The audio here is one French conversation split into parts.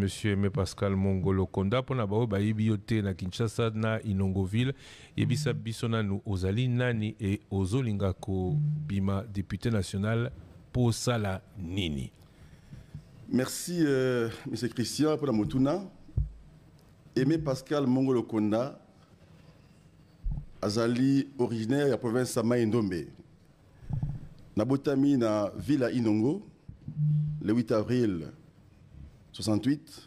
monsieur Aimé Pascal Mongolo Konda pour na bao ba yibiote na Kinshasa na Inongoville yebisa bisona nu ozali nani et ozolinga ko bima député national pour sala nini. Merci monsieur Christian pour la motuna. Aimé Pascal Mongolo Konda azali originaire de la province de Mai-Ndombe. Nabotami na Villa Inongo le 8 avril 68,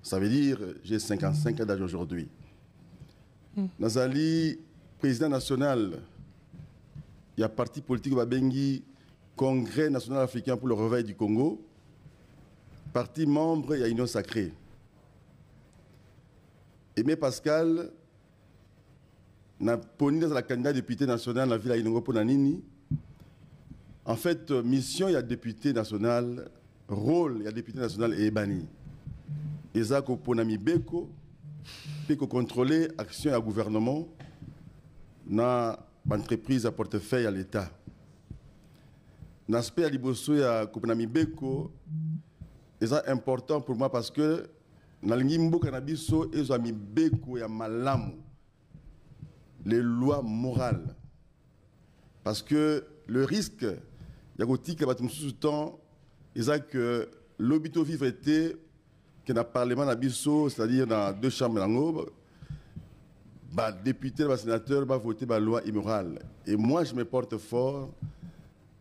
ça veut dire j'ai 55 ans d'âge aujourd'hui. Nazali président national, il y a parti politique Babengi, Congrès national africain pour le réveil du Congo, parti membre, il y a Union sacrée. Aimé Pascal n'a pas dans la candidat député national la ville à Inongo pour Nanini. En fait, mission, il y a député national, rôle, il y a député national et Ebani. Ezako Ponami Beko, Beko contrôler action à gouvernement, na entreprise à portefeuille à l'État. L'aspect à Liboso et à Ponami Beko, c'est important pour moi parce que dans le Nimbo Canabiso, ils ont mis Beko et Malamu, les lois morales. Parce que le risque, il y a un temps, que l'obito vivre était que dans le Parlement d'Abisso, c'est-à-dire dans deux chambres d'Angob, le député, le sénateur va voter la loi immorale. Et moi, je me porte fort,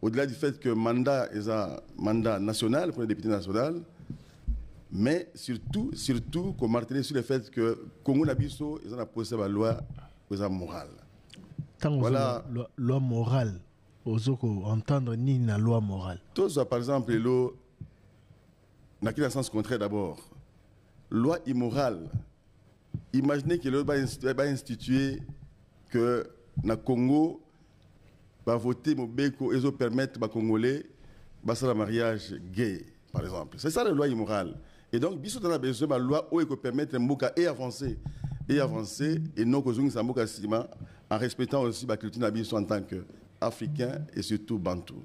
au-delà du fait que le mandat est un mandat national pour le député national, mais surtout, qu'on martelait sur le fait que le Congo d'Abisso, ils ont posé la loi morale. Voilà. Loi morale. Entendre ni la loi morale. Tout ça, par exemple, n'a qu'un sens contraire d'abord. Loi immorale. Imaginez que l'eau va instituer que le Congo va voter Mobeko et permettre aux Congolais de faire un mariage gay, par exemple. C'est ça la loi immorale. Et donc, bisous dans la besoin de la loi où il peut permettre Mboka et avancer, et non que Zungi Samboka Sima, en respectant aussi la culture en tant que africain et surtout bantou.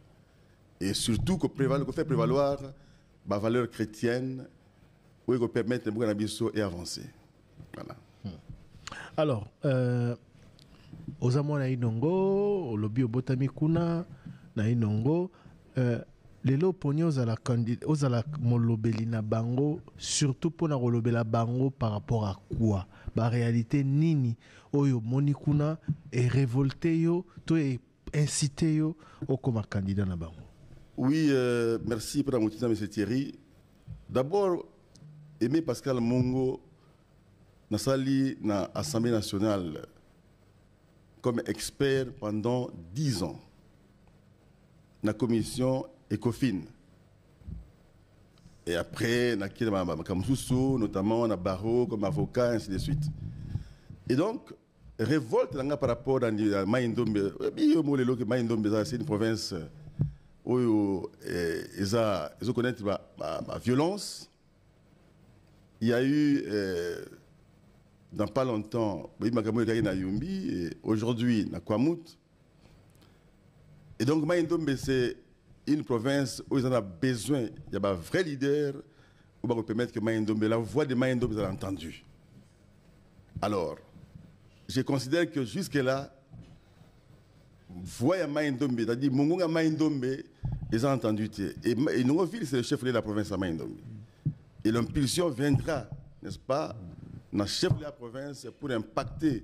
Et surtout qu'on fait prévaloir la valeur chrétienne où il peut permettre de faire et avancer. Voilà. Alors, aux amours na Inongo, au lobby au Botami Kuna, na Inongo, les lots poni aux ala molobeli na bango, surtout pour na molobela bango par rapport à quoi? La réalité nini oyo moni kuna est révolté yo, to est incité yo au comme candidat na bango. Oui, merci pour la motivation, M. Thierry. D'abord, Aimé Pascal Mongo n'a sali na Assemblée nationale comme expert pendant 10 ans. La commission ECOFIN. Et après, notamment na Barreau comme avocat, ainsi de suite. Et donc, révolte par rapport à Maïndombe. C'est une province où ils connaissent la violence. Il y a eu, dans pas longtemps, aujourd'hui, à Kwamut. Et donc, Maïndombe, c'est une province où ils en ont besoin. Il y a un vrai leader qui va permettre que Maïndombe, la voix de Maïndombe, soit entendue. Alors, je considère que jusque-là, voix de Maïndombe, c'est-à-dire Mongonga Maïndombe, ils ont entendu. Et Nongoville, c'est le chef de la province de Maïndombe. Et l'impulsion viendra, n'est-ce pas, dans le chef de la province pour impacter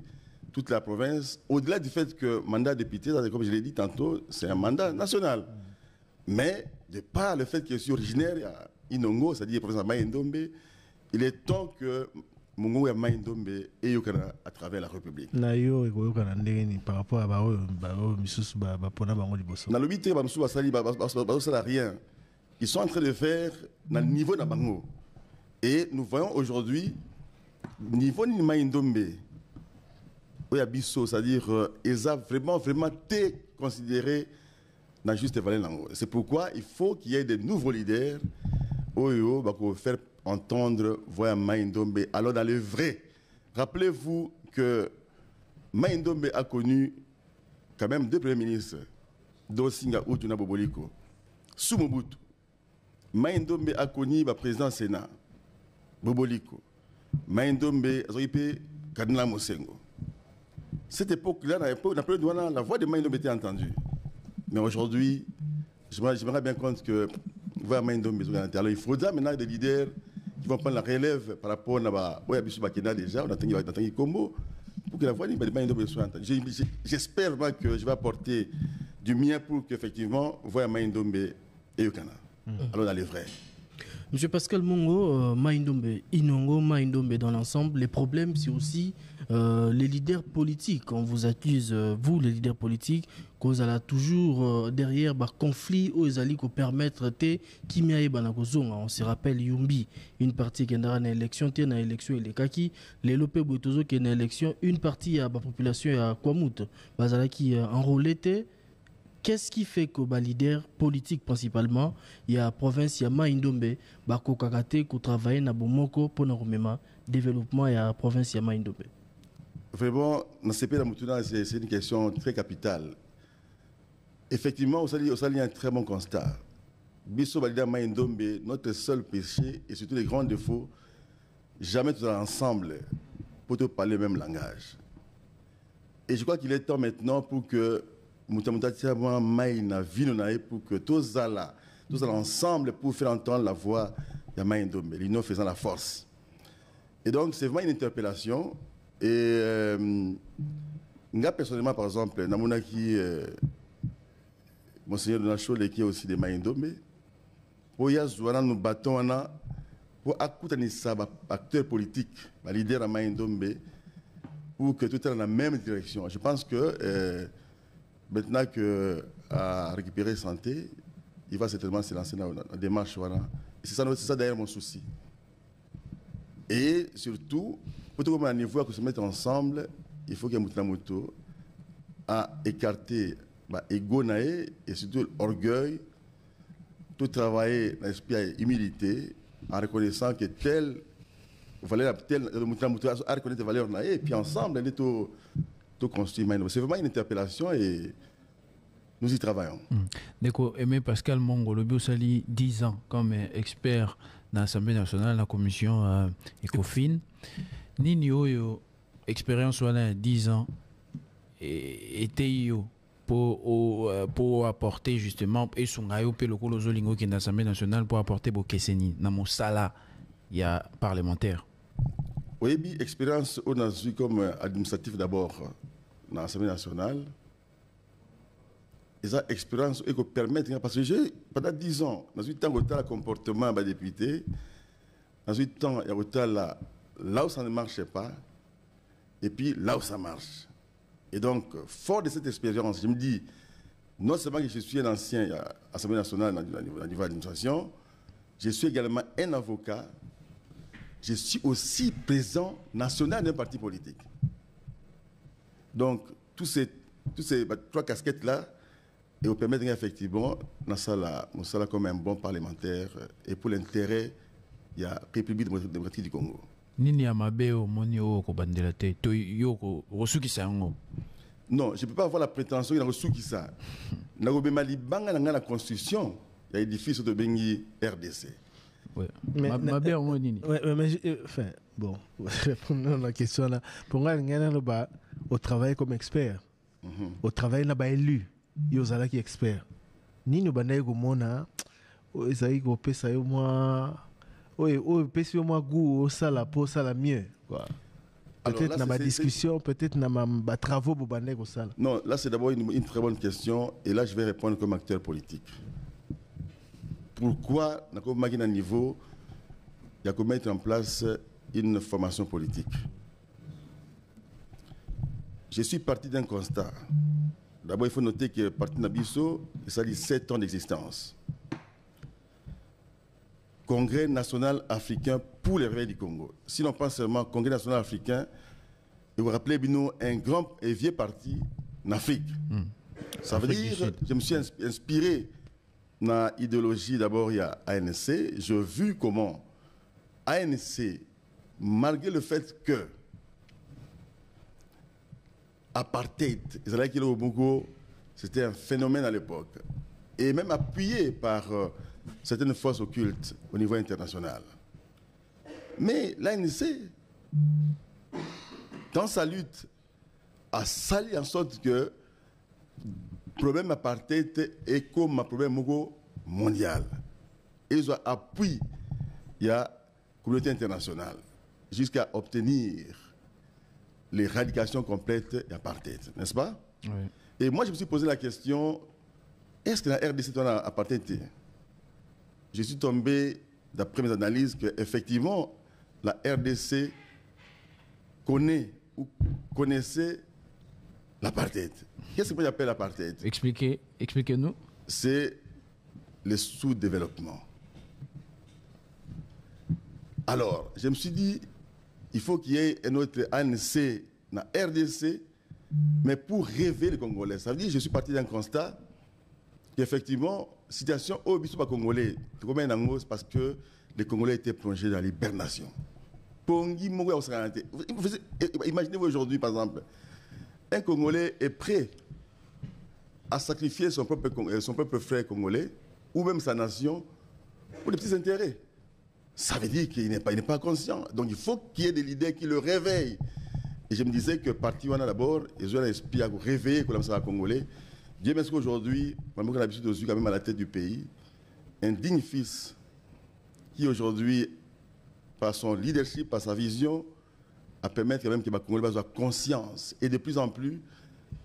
toute la province, au-delà du fait que le mandat de député, comme je l'ai dit tantôt, c'est un mandat national. Mais, de par le fait que je suis originaire à Inongo, c'est-à-dire la province de Maïndombe, il est temps que Mongo et Maïndombe aient à travers la République. Par rapport à dans le 8 rien. Ils sont en train de faire dans le niveau de Bango. Et nous voyons aujourd'hui, niveau de Maïndombe, c'est-à-dire ils ont vraiment été considérés dans juste valeur. C'est pourquoi il faut qu'il y ait de nouveaux leaders pour faire entendre voix Maïndombe. Alors dans le vrai, rappelez-vous que Maïndombe a connu quand même deux premiers ministres, Dosinga Outuna Boboliko, sous Mobutu. Maïndombe a connu le président du Sénat. Boboliko, Maïndombe, Azoïpe, Kadina Mosengo. Cette époque-là, la voix de Maïndombe était entendue. Mais aujourd'hui, je me rends bien compte que voix Maïndombe, alors il faudra maintenant des leaders qui vont prendre la relève par rapport à Oyabisu Bakena déjà, on a entendu Combo, pour que la voix de Maïndombe soit entendue. J'espère vraiment que je vais apporter du mien pour qu'effectivement, voix Maïndombe et Yokana. Alors dans les vrais. Monsieur Pascal Mongo, Maïndombe, Inongo, Maïndombe dans l'ensemble, les problèmes c'est aussi les leaders politiques. On vous accuse, vous les leaders politiques, que vous allez toujours derrière le conflit où ils allaient permettre qui on se rappelle Yumbi, une partie qui est dans l'élection, qui est dans l'élection et les kaki, les Lopé Boitozo qui est dans l'élection, une partie à la population à Kwamout, qui enrôlé. Qu'est-ce qui fait que les leaders politiques principalement, il y a la province, il y a Maïndombe, Bako Kakate, qui travaille dans Bomoko pour le développement, il y a la province, il y a Maïndombe. Vraiment, dans ce pays, c'est une question très capitale. Effectivement, il y a un très bon constat. Bisso Balida Maïndombe, notre seul péché, et surtout les grands défauts, jamais tous ensemble pour te parler le même langage. Et je crois qu'il est temps maintenant pour que pour que tous allons ensemble pour faire entendre la voix de Maïndombe, l'union faisant la force. Et donc, c'est vraiment une interpellation. Et moi, personnellement, par exemple, Namounaki, Monseigneur de Nachole, qui est aussi de Maïndombe, pour Yazouana, nous battons pour écouter les acteurs politiques, les leaders de Maïndombe, pour que tout est dans la même direction. Je pense que maintenant qu'il a récupéré santé, il va certainement se lancer dans la démarche. Voilà. C'est ça d'ailleurs mon souci. Et surtout, pour tout le niveau à se mettre ensemble, il faut que Moutamoto a écarté l'ego et surtout l'orgueil, tout travailler dans l'esprit et humilité, en reconnaissant que tel Moutamoto a reconnu des valeurs et puis ensemble, il est tout construit. C'est vraiment une interpellation et nous y travaillons. D'accord. Aimé Pascal Mongo, le Biosali, 10 ans comme expert dans l'Assemblée nationale, la commission ECOFIN. Nini Oyo, expérience 10 ans, était pour apporter justement, et son ayo pe le Kolozolingo qui est dans l'Assemblée nationale pour apporter vos Kesseni, dans mon sala, il y a parlementaire. Oui, expérience, on a vu comme administratif d'abord dans l'Assemblée nationale. Et ça, expérience, et que permettre, parce que pendant 10 ans, dans le temps, il y a le comportement des députés, dans le temps, il y a là où ça ne marchait pas, et puis là où ça marche. Et donc, fort de cette expérience, je me dis, non seulement que je suis un ancien à l'Assemblée nationale au niveau de l'administration, je suis également un avocat. Je suis aussi président national d'un parti politique. Donc, tous ces 3 casquettes-là, et vous permettent effectivement, nous sommes comme un bon parlementaire et pour l'intérêt de la République démocratique du Congo. Nini Amabeo, Monio, Kobandelate, Toyo, Rosukisango. Non, je ne peux pas avoir la prétention qu'il y a Rosukisa. Nagobemali-Banga dans la Constitution, il y a l'édifice de Bengi RDC. Oui. Mais enfin, bon, répondre à la question là. Pour moi, au travail comme expert, au travail là-bas élu, il y a qui expert. Ni nous banay gomona, ils go pesa yo moi, pesa yo moi goût au sala pour sala mieux quoi. Peut-être dans ma discussion, peut-être dans ma travaux pour banay go sala. Non, là c'est d'abord une très bonne question et là je vais répondre comme acteur politique. Pourquoi, à un niveau, il y a qu'à mettre en place une formation politique. Je suis parti d'un constat. D'abord, il faut noter que le parti Nabiso, ça dit 7 ans d'existence. Congrès national africain pour le réveil du Congo. Si l'on pense seulement Congrès national africain, vous vous rappelez, un grand et vieux parti en Afrique. Ça veut dire, je me suis inspiré dans l'idéologie, d'abord, il y a ANC. J'ai vu comment ANC, malgré le fait que apartheid, c'était un phénomène à l'époque, et même appuyé par certaines forces occultes au niveau international. Mais l'ANC, dans sa lutte, a sali en sorte que le problème apartheid est comme un problème mondial. Et ils ont appuyé la communauté internationale jusqu'à obtenir l'éradication complète de l'apartheid, n'est-ce pas? Oui. Et moi, je me suis posé la question, est-ce que la RDC est un apartheid? Je suis tombé, d'après mes analyses, qu'effectivement, la RDC connaît ou connaissait l'apartheid. Qu'est-ce que j'appelle l'apartheid? Expliquez-nous. C'est le sous-développement. Alors, je me suis dit, il faut qu'il y ait un autre ANC dans la RDC, mais pour rêver les Congolais. Ça veut dire que je suis parti d'un constat qu'effectivement, situation au Bissau Congolais, parce que les Congolais étaient plongés dans l'hibernation. Imaginez-vous aujourd'hui, par exemple, un Congolais est prêt à sacrifier son propre frère congolais ou même sa nation pour des petits intérêts. Ça veut dire qu'il n'est pas conscient. Donc il faut qu'il y ait des leaders qui le réveillent. Et je me disais que parti on a d'abord, ils ont l'esprit à réveiller comme ça les Congolais. Dieu merci qu'aujourd'hui, on a l'habitude de quand même à la tête du pays, un digne fils qui aujourd'hui, par son leadership, par sa vision, à permettre quand même que les Congolais soient conscience. Et de plus en plus,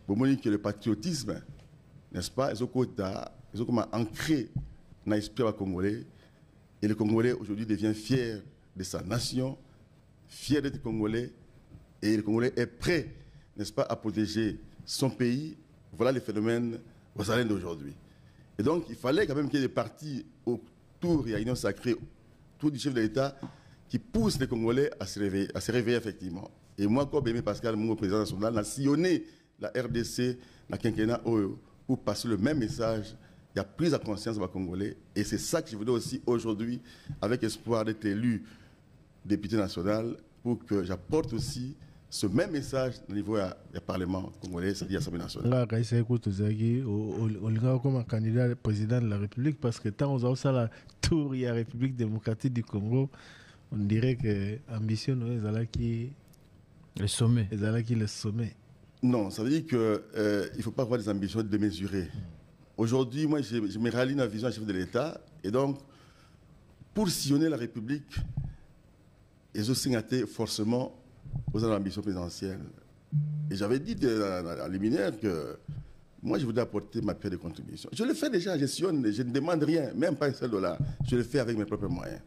pour moi, que le patriotisme, n'est-ce pas, ils ont comment ancré dans l'esprit des Congolais. Et le Congolais aujourd'hui devient fier de sa nation, fier d'être Congolais. Et le Congolais est prêt, n'est-ce pas, à protéger son pays. Voilà les phénomènes aux arènes d'aujourd'hui. Et donc, il fallait quand même qu'il y ait des partis autour, il y a une union sacrée, autour du chef de l'État, qui poussent les Congolais à se réveiller effectivement. Et moi, comme Aimé Pascal, mon président national, a sillonné la RDC, la quinquennat pour passer le même message. Il y a prise à conscience des Congolais. Et c'est ça que je voulais aussi aujourd'hui, avec espoir d'être élu député national, pour que j'apporte aussi ce même message au niveau du Parlement congolais, c'est-à-dire l'Assemblée nationale. On a comme un candidat président de la République parce que tant on a la tour, il y a la République démocratique du Congo, on dirait que l'ambition est qui le sommet. Le sommet. Non, ça veut dire qu'il ne faut pas avoir des ambitions démesurées. Aujourd'hui, moi, je me rallie dans la vision du chef de l'État. Et donc, pour sillonner la République, ils ont signaté forcément aux ambitions présidentielles. Et j'avais dit à l'éminaire que moi, je voudrais apporter ma pierre de contribution. Je le fais déjà, je sillonne, je ne demande rien, même pas un seul dollar. Je le fais avec mes propres moyens.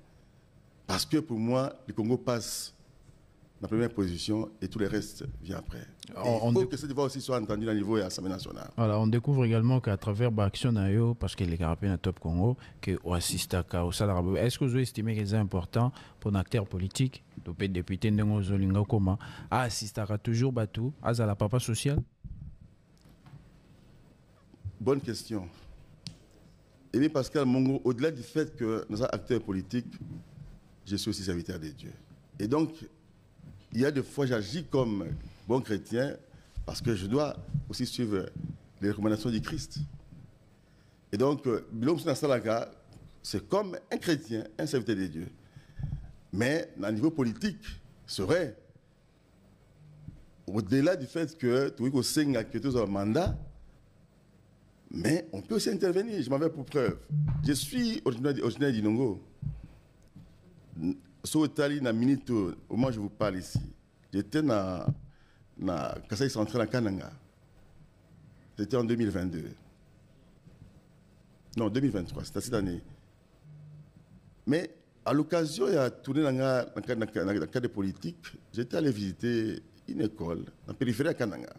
Parce que pour moi, le Congo passe la première position et tout le reste vient après. Il faut que cette voix aussi soit entendue au niveau de l'Assemblée nationale. Alors, on découvre également qu'à travers l'action d'Ayo, parce que les Carapés dans Top Congo, qu'on assiste à ça. Est-ce que vous estimez que c'est important pour un acteur politique, le député Ndengo Zolinga Koma, à assister à toujours Batou, à la papa social? Bonne question. Et bien Pascal Mongo, au-delà du fait que nous sommes acteurs politiques, je suis aussi serviteur de Dieu. Et donc, il y a des fois, j'agis comme bon chrétien parce que je dois aussi suivre les recommandations du Christ. Et donc, Bilom Salaka, c'est comme un chrétien, un serviteur de Dieu. Mais, au niveau politique, serait, au-delà du fait que tu as un mandat, mais on peut aussi intervenir. Je m'en vais pour preuve. Je suis originaire d'Inongo. Au moment où je vous parle ici, j'étais dans Kasaï Central à Kananga. C'était en 2022. Non, 2023, c'était cette année. Mais à l'occasion, il y a tourné dans le cadre politique, j'étais allé visiter une école dans la périphérie à Kananga.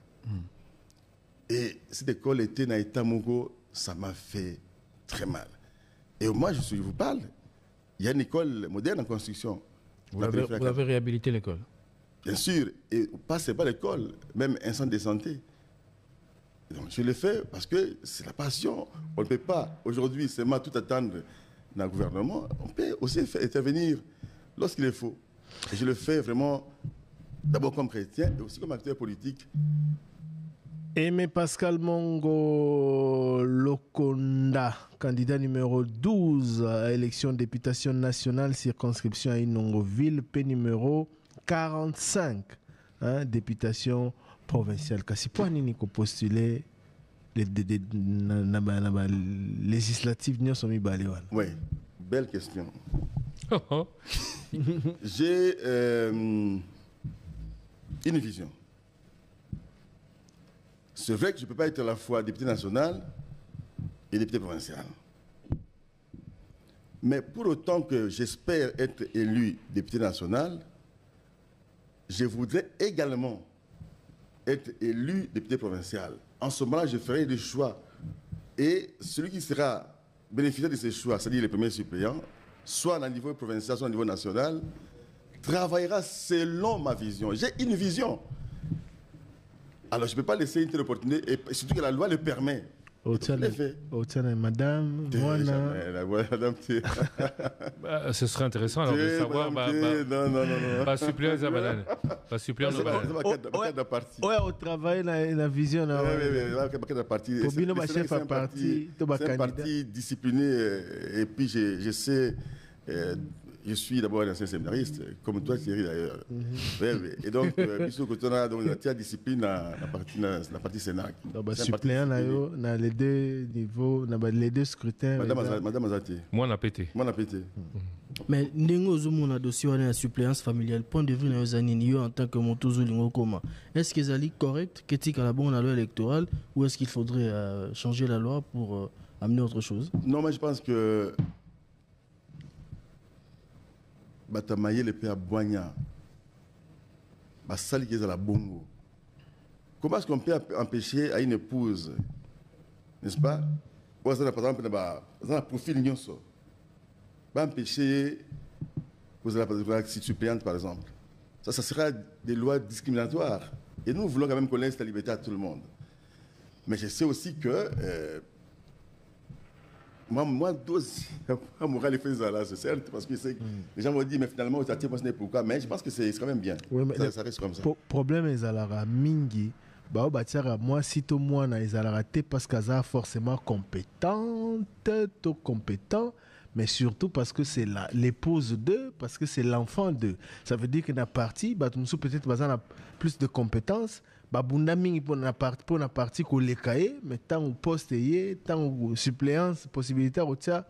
Et cette école était dans l'état Mogo, ça m'a fait très mal. Et moi, je vous parle, il y a une école moderne en construction. Vous avez réhabilité l'école? Bien sûr, et pas seulement l'école, même un centre de santé. Donc je le fais parce que c'est la passion. On ne peut pas aujourd'hui seulement tout attendre dans le gouvernement. On peut aussi intervenir lorsqu'il le faut. Et je le fais vraiment d'abord comme chrétien et aussi comme acteur politique. Aimé Pascal Mongo Lokonda, candidat numéro 12 à l'élection de députation nationale, circonscription à Inongoville, P numéro 45, députation provinciale. Kasi pour nini ko postuler les législatives n'y sont mis baléwal. Oui, belle question. J'ai une vision. C'est vrai que je ne peux pas être à la fois député national et député provincial. Mais pour autant que j'espère être élu député national, je voudrais également être élu député provincial. En ce moment-là, je ferai des choix. Et celui qui sera bénéficiaire de ces choix, c'est-à-dire les premiers suppléants, soit à niveau provincial, soit au niveau national, travaillera selon ma vision. J'ai une vision. Alors, je ne peux pas laisser une telle opportunité, et surtout que la loi le permet. Madame, ce serait intéressant alors de savoir. Pas suppléant à banane. Pas suppléant à banane. Oui, au travail, la vision. C'est un parti discipliné, et puis je sais. Je suis d'abord un ancien séminariste, comme toi Thierry d'ailleurs. Et donc, puisque tu as la discipline dans la partie Sénat. Suppléant dans les deux niveaux, dans les deux scrutins. Madame Azati. Moi, on a pété. Mais Nengo Zoumou a dossier à la suppléance familiale. Point de vue en tant que Motozo Lingo Koma. Est-ce que c'est correct, qu'est-ce à la bonne loi électorale, ou est-ce qu'il faudrait changer la loi pour amener autre chose? Non, moi je pense que Batamaye le père Boigna, Basali qui est à la bongo. Comment est-ce qu'on peut empêcher à une épouse, n'est-ce pas? Par exemple, dans le profil Nyonso, empêcher la suppléante, par exemple. Ça sera des lois discriminatoires. Et nous voulons quand même qu'on laisse la liberté à tout le monde. Mais je sais aussi que moi, les faits là, c'est certes, parce que les gens m'ont dit, mais finalement, ce n'est pourquoi. Mais je pense que c'est quand même bien. Oui, mais ça reste comme ça. Problème, ils ont mingi. Moi, si tout le monde ils ont raté parce qu'ils sont forcément compétents, mais surtout parce que c'est l'épouse d'eux, parce que c'est l'enfant d'eux. Ça veut dire que dans la partie, peut-être a plus de compétences. Babundami pour la partie qu'on les cahiers, mais tant au poste tant au suppléance possibilité au tia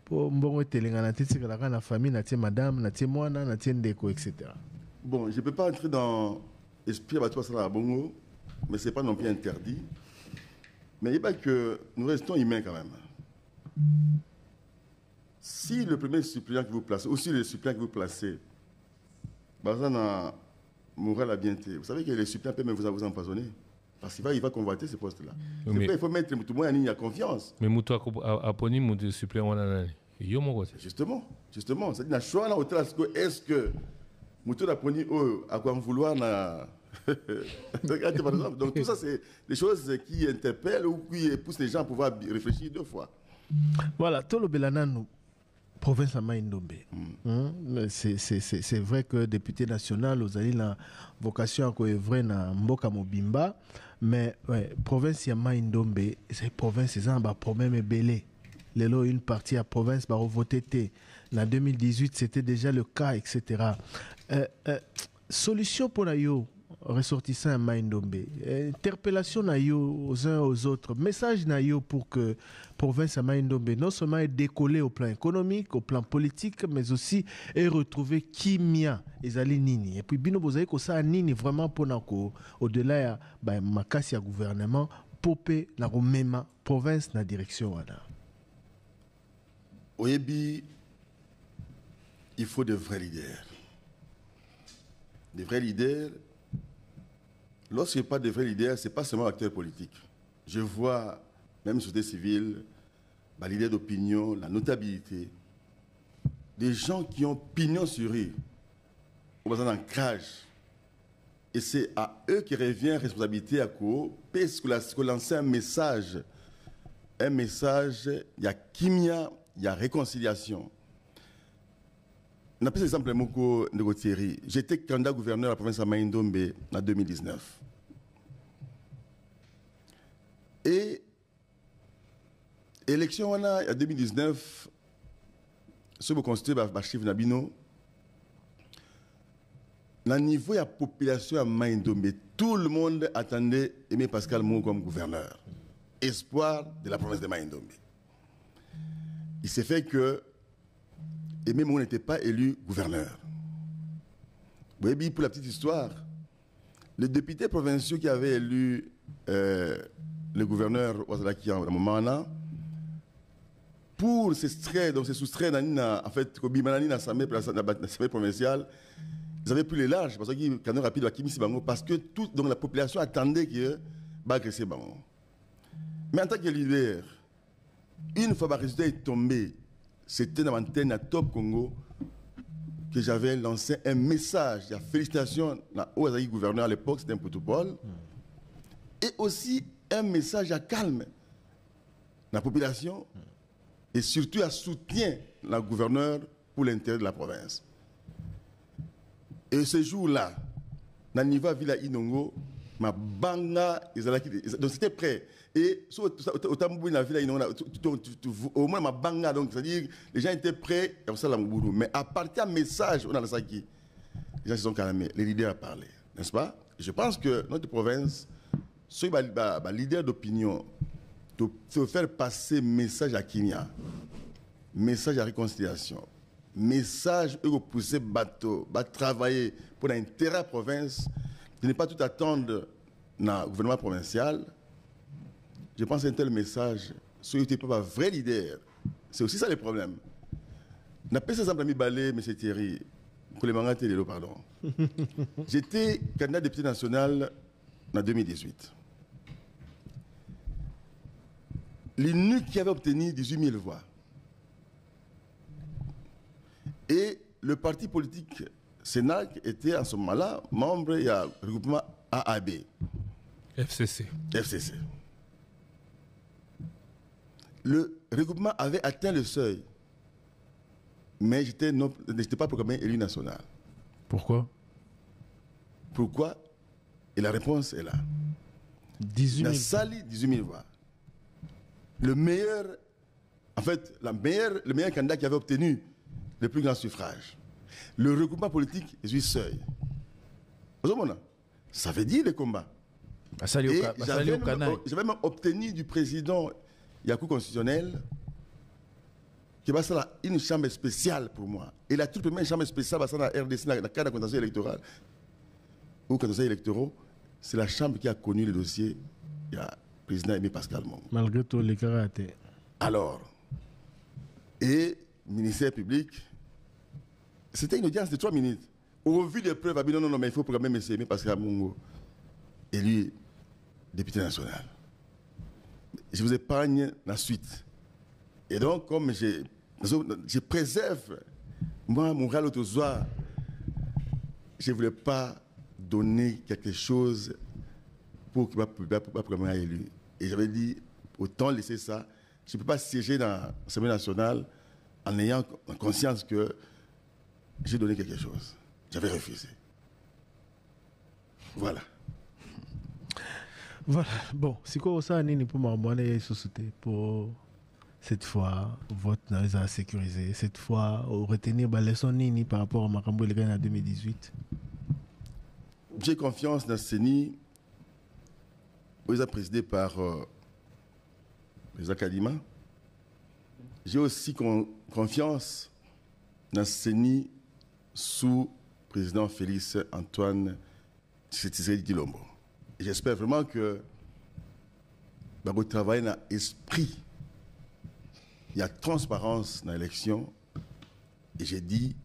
pour bon téléga na tête que la famille na tia madame na tia moi na tia ndeko etc. Bon, je peux pas entrer dans esprit à toi ça la bongo, mais c'est pas non plus interdit. Mais il y a pas que nous restons humains quand même. Si le premier suppléant que vous placez, aussi le suppléant que vous placez, Moral a bien été. Vous savez que les suppléants peuvent même vous empoisonner. Parce qu'il va convoiter ce poste-là. Il faut mettre tout le monde en ligne à confiance. Mais Moutou a poni mon suppléant en année. Justement. C'est-à-dire, choix là, est-ce que Moutou a poni à quoi vouloir donc tout ça, c'est des choses qui interpellent ou qui poussent les gens à pouvoir réfléchir deux fois. Voilà, tout le Belanano. Province à Maïndombe. C'est vrai que député national, vous avez la vocation à œuvrer dans Mboka Mobimba, mais province à Maïndombe, c'est province, c'est un problème belé. Une partie à province va voter. En 2018, c'était déjà le cas, etc. Solution pour nous ressortissants à Maïndombe, interpellation aux uns aux autres, message pour que province à Maïndombe non seulement est décollée au plan économique, au plan politique, mais aussi est retrouver Kimia et Zali Nini. Et puis bino bozai ko ça Nini vraiment pour nako au-delà ya makasi ya gouvernement popé na romema province na direction wana. Oyebi, il faut de vrais leaders. Des vrais leaders. Lorsqu'il n'y a pas de vrais leaders, ce n'est pas seulement acteurs politiques. Je vois, même société civile, les leaders d'opinion, la notabilité, des gens qui ont pignon sur eux, au besoin d'ancrage. Et c'est à eux qui revient la responsabilité à quoi, parce que lancer un message, il y a kimia, il y a réconciliation. On a pris l'exemple de Moko Thierry. J'étais candidat gouverneur à la province de Maïndombe en 2019. Et élection en 2019, ce que vous constatez, chiffre Nabino, le niveau de la population à Maïndombe, tout le monde attendait Aimé Pascal Mongo comme gouverneur. Espoir de la province de Maïndombe. Il s'est fait que Aimé Mongo n'était pas élu gouverneur. Vous voyez, pour la petite histoire, les députés provinciaux qui avaient élu le gouverneur Ouazalaki à un moment là, pour se soustraire en fait, à l'Assemblée provinciale, ils avaient pris les larges parce que toute la population attendait que Bagresé Bango. Mais en tant que leader, une fois que le résultat est tombé, c'était dans l'antenne à Top Congo que j'avais lancé un message de félicitations au gouverneur à l'époque, c'était un protocole, et aussi un message à calme dans la population et surtout à soutien le gouverneur pour l'intérêt de la province. Et ce jour-là, dans le niveau de Villa Inongo, ma banga, donc c'était prêt. Et au Tambou, dans la Villa Inongo, au moins ma banga, donc c'est-à-dire les gens étaient prêts, mais à partir d'un message, on a le Saki, les gens se sont calmés, les leaders ont parlé, n'est-ce pas? Je pense que notre province, ceux qui sont leaders d'opinion, de faire passer message à Kenya, message à réconciliation, message pour pousser bateau, travailler pour l'intérêt de la province, de ne pas tout attendre dans le gouvernement provincial. Je pense que un tel message, si tu n'es pas un vrai leader, c'est aussi ça le problème. On a pas ces amis balé, M. Thierry, pour les mangas pardon. J'étais candidat député national en 2018. L'UNU qui avait obtenu 18 000 voix. Et le parti politique Sénac était en ce moment-là membre du regroupement AAB. FCC. Le regroupement avait atteint le seuil, mais je n'étais pas programmé élu national. Pourquoi? Et la réponse est là. 18 000. La Sali, 18 000 voix. Le meilleur candidat qui avait obtenu le plus grand suffrage. Le regroupement politique est du seuil. Ça veut dire le combat. J'avais même obtenu du président Yakou constitutionnel qui va faire une chambre spéciale pour moi. Et la toute première chambre spéciale va la RDC, dans le cadre de la contentieux électoral, ou contentieux électoraux, c'est la chambre qui a connu le dossier du président Aimé Pascal Mongo. Malgré tout les karatés. Alors, et ministère public, c'était une audience de 3 minutes. Au vu des preuves, non, mais il faut programmer M. Aimé Pascal Mongo, élu député national. Je vous épargne la suite. Et donc, comme je préserve moi, mon réel autosoir, je ne voulais pas donner quelque chose pour qu'il ne pas programmer élu. Et j'avais dit, autant laisser ça. Je ne peux pas siéger dans l'Assemblée nationale en ayant conscience que j'ai donné quelque chose. J'avais refusé. Voilà. Voilà. Bon, c'est quoi ça, Nini, pour m'abonner société pour cette fois, vote dans les sécurisé. Cette fois, retenir la leçon Nini par rapport à Makambo et en 2018. J'ai confiance dans CENI. Vous êtes présidé par Président Kadima. J'ai aussi confiance dans CENI sous président Félix Antoine Tshisekedi Tshilombo. J'espère vraiment que vous travaillez dans l'esprit. Il y a transparence dans l'élection. Et j'ai dit,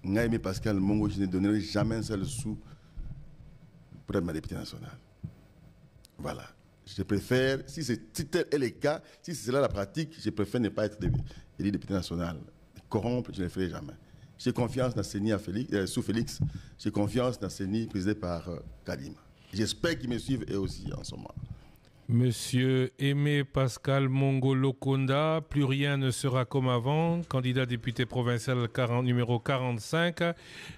Aimé Pascal Mongo, je ne donnerai jamais un seul sou pour être ma députée nationale. Voilà. Je préfère, si tel est le cas, si c'est là la pratique, je préfère ne pas être élu député national. Corrompre, je ne le ferai jamais. J'ai confiance dans CENI sous Félix. J'ai confiance dans CENI présidé par Kadima. J'espère qu'ils me suivent eux aussi en ce moment. Monsieur Aimé Pascal Mongolo Konda, plus rien ne sera comme avant, candidat député provincial numéro 45,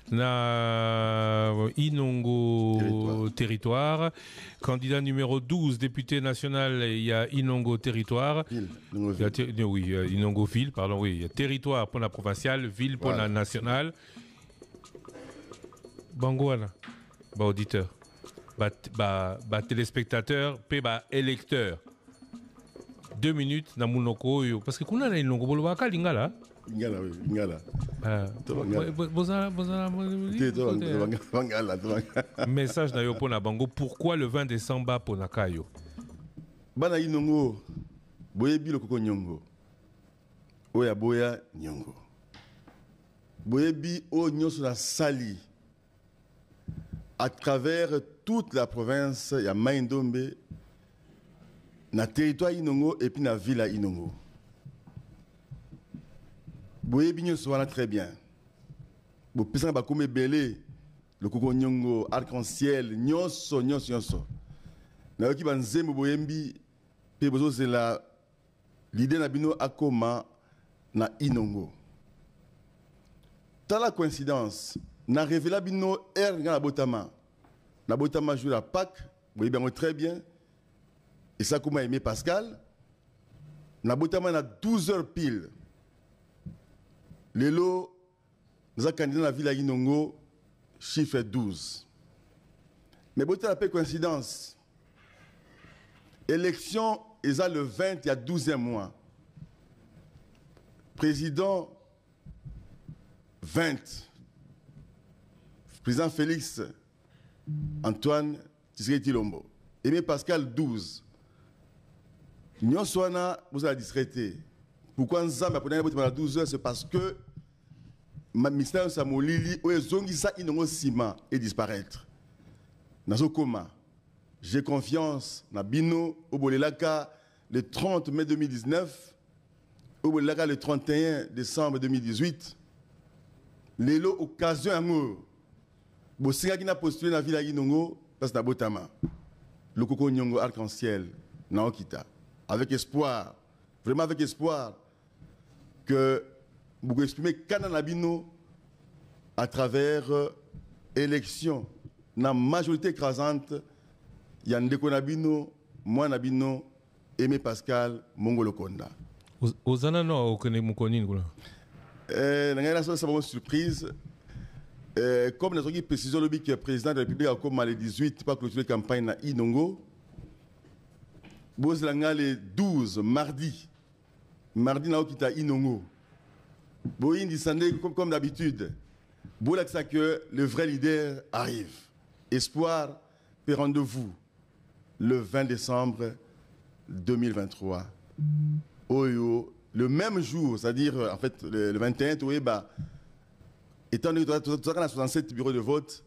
na Inongo Territoire. Candidat numéro 12, député national, il y a Inongo Territoire. Inongo Ville, pardon, oui. Il y a territoire pour la provinciale, ville pour la nationale. Bangouana, auditeur. Téléspectateur, électeur. 2 minutes na munoko yo parce que kuna na ilongo bolo waka lingala. Lingala. Message na yo pona bango, pourquoi le 20 décembre pona kayo? Bana inongo boyebi lokoko nyongo. Oya boya nyongo. Boyebi o nyoso na sali. À travers toute la province, il y a Maïndombe, na territoire Inongo et puis na ville à Inongo. Boye binyo soana très bien. Bo pesa ba comme belé, le koko nyongo, arc-en-ciel, nyonso. Na yoki banzembo boyembi, pe bozo c'est la l'idée na bino akoma na Inongo. T'as la coïncidence. Na révélé bino na botama. Na botama joue la Pâques, vous voyez bien très bien. Et ça comment Aimé Pascal. Na botama na 12 heures pile. Lelo nous avons candidat dans la ville à Inongo, chiffre 12. Mais botama la coïncidence. Élection est le 20, il y a 12e mois. Président 20. Président Félix Antoine Tshisekedi Tshilombo. Aimé Pascal 12. Nous sommes vous avez discrété. Pourquoi nous sommes à 12 heures? C'est parce que ma ministère Samolili ou Zongisa Inongo Sima et disparaître. Nazo Koma. J'ai confiance na Bino au Bolelaka le 30 mai 2019, au Bolelaka le 31 décembre 2018. L'élo occasion amour. Bosinga qui n'a postulé dans la ville à Inongo, parce que Botama. Le Koko Nyongo arc-en-ciel, Naokita. Avec espoir, vraiment avec espoir, que vous pouvez exprimer Kananabino à travers élection. Dans la majorité écrasante, il y a Ndeko Nabino, moi Nabino, Aimé Pascal, Mongolo Konda. Ozana no okene mukoni ngula. C'est une surprise. Comme nous avons précisé le président de la République a comme le 18 pour clôturer la campagne à Inongo. Bozlanga le 12 mardi. Mardi na okita Inongo. Boyin disandé comme d'habitude. Bolaksa que le vrai leader arrive. Espoir et rendez-vous le 20 décembre 2023. Oyo, le même jour, c'est-à-dire en fait le 21, étant donné que tu as 67 bureaux de vote,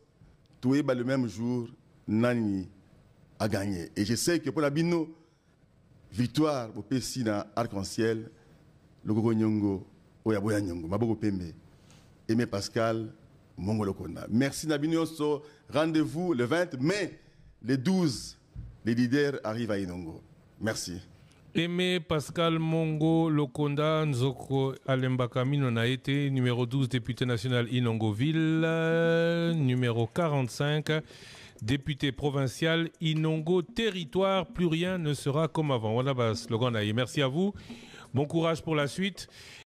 le même jour, Nani a gagné. Et je sais que pour la Bino, victoire au PC dans Arc-en-Ciel, le Gogo Nyongo, Oyaboya Nyongo, Maboko Pembe, Aimé Pascal, Mongolo Konda. Merci Nabino, rendez-vous le 20 mai, le 12, les leaders arrivent à Inongo. Merci. Aimé Pascal Mongo Lokonda Nzoko Alembakamino a été numéro 12 député national Inongoville, numéro 45 député provincial Inongo Territoire, plus rien ne sera comme avant. Voilà le slogan. Merci à vous, bon courage pour la suite.